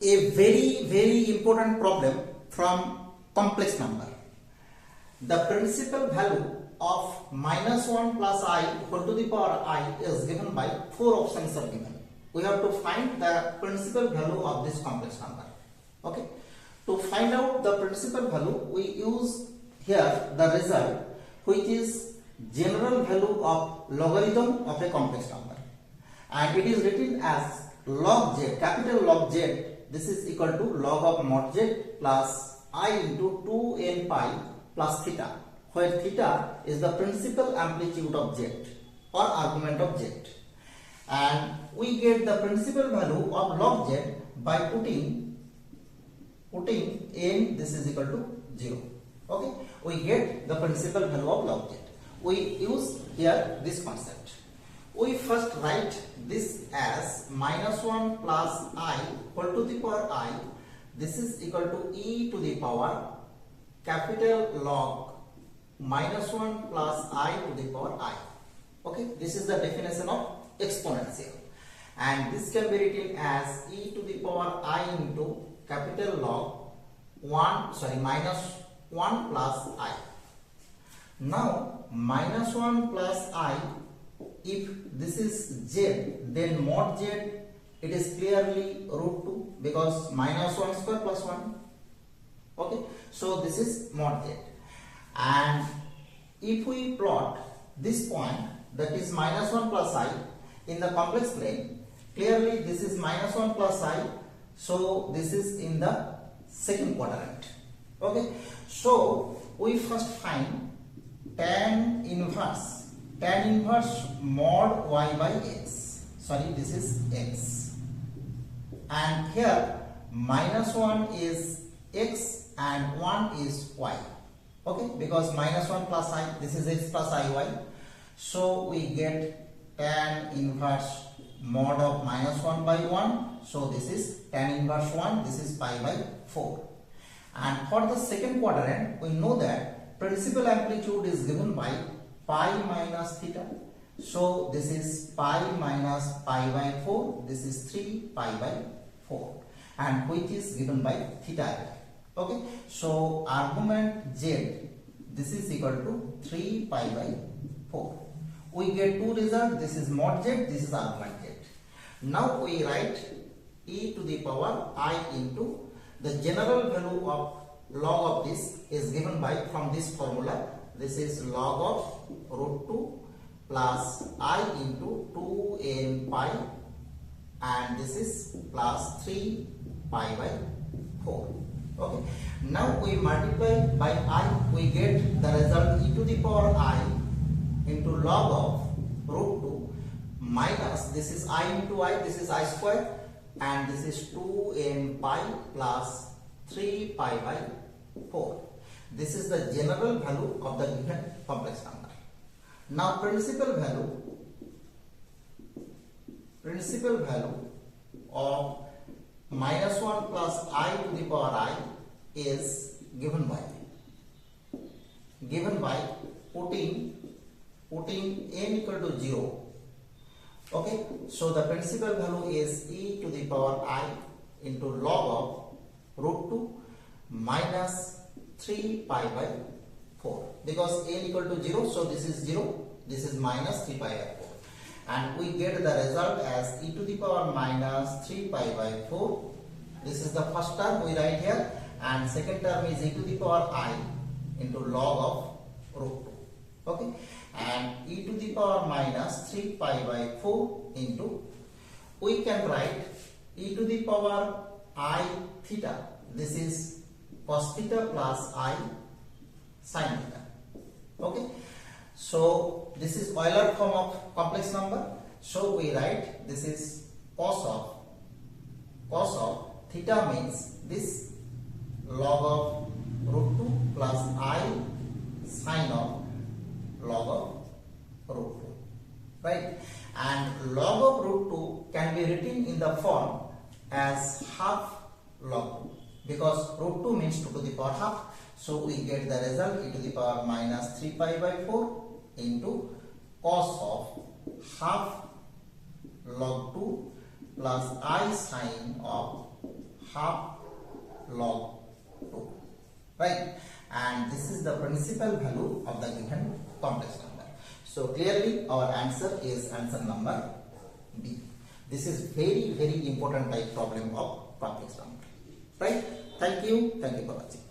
A very important problem from complex number. The principal value of -1 plus I whole to the power I is given by 4 options are given. We have to find the principal value of this complex number. Okay. To find out the principal value, we use here the result, which is general value of logarithm of a complex number, and it is written as log z, capital log z. This is equal to log of mod z plus I into 2n pi plus theta, where theta is the principal amplitude of z or argument of z, and we get the principal value of log z by putting n, this is equal to 0. Okay, we get the principal value of log z. We use here this concept. We first write this as -1 plus I whole to the power I. This is equal to e to the power capital log -1 plus I to the power I. Okay, this is the definition of exponential, and this can be written as e to the power I into capital log -1 plus I. Now -1 plus I, if this is z, then mod z, it is clearly root 2, because -1 square plus 1. Okay, so this is mod z, and if we plot this point, that is -1 plus I in the complex plane, clearly this is -1 plus I, so this is in the second quadrant. Okay, so we first find tan inverse mod y by x. Sorry, this is x, and here -1 is x and 1 is y. Okay, because -1 plus I, this is x plus iy, so we get tan inverse mod of -1 by 1, so this is tan inverse 1, this is pi by 4. And for the second quadrant, we know that principal amplitude is given by pi minus theta, so this is pi minus pi by 4, this is 3 pi by 4, and which is given by theta. Okay, so argument z, this is equal to 3 pi by 4. We get two results, this is mod z, this is argument z. Now we write e to the power I into the general value of log of this is given by, from this formula, this is log of root 2 plus I into 2n pi, and this is plus 3 pi by 4. Okay, now we multiply by I, we get the result e to the power I into log of root 2 minus, this is I into I, this is I square, and this is 2n pi plus 3 pi by 4. This is the general value of the given complex number. Now principal value of -1 plus I to the power I is given by putting n equal to 0. Okay, so the principal value is e to the power I into log of root 2 minus 3 pi by 4, because n equal to 0, so this is 0, this is minus 3 pi by 4, and we get the result as e to the power minus 3 pi by 4. This is the first term we write here, and second term is e to the power I into log of root 2. Okay, and e to the power minus 3 pi by 4 into, we can write e to the power I theta, this is cos theta plus I sin theta. Okay, so this is Euler form of complex number, so we write this is cos of theta, means this log of root 2 plus I sin of log of root 2, right? And log of root 2 can be written in the form as half log 2, because root 2 means 2 to the power half, so we get the result e to the power minus 3 pi by 4 into cos of half log 2 plus I sin of half log 2, right? And this is the principal value of the given complex number. So clearly our answer is answer number B. This is very important type problem of complex number, right? Thank you for watching.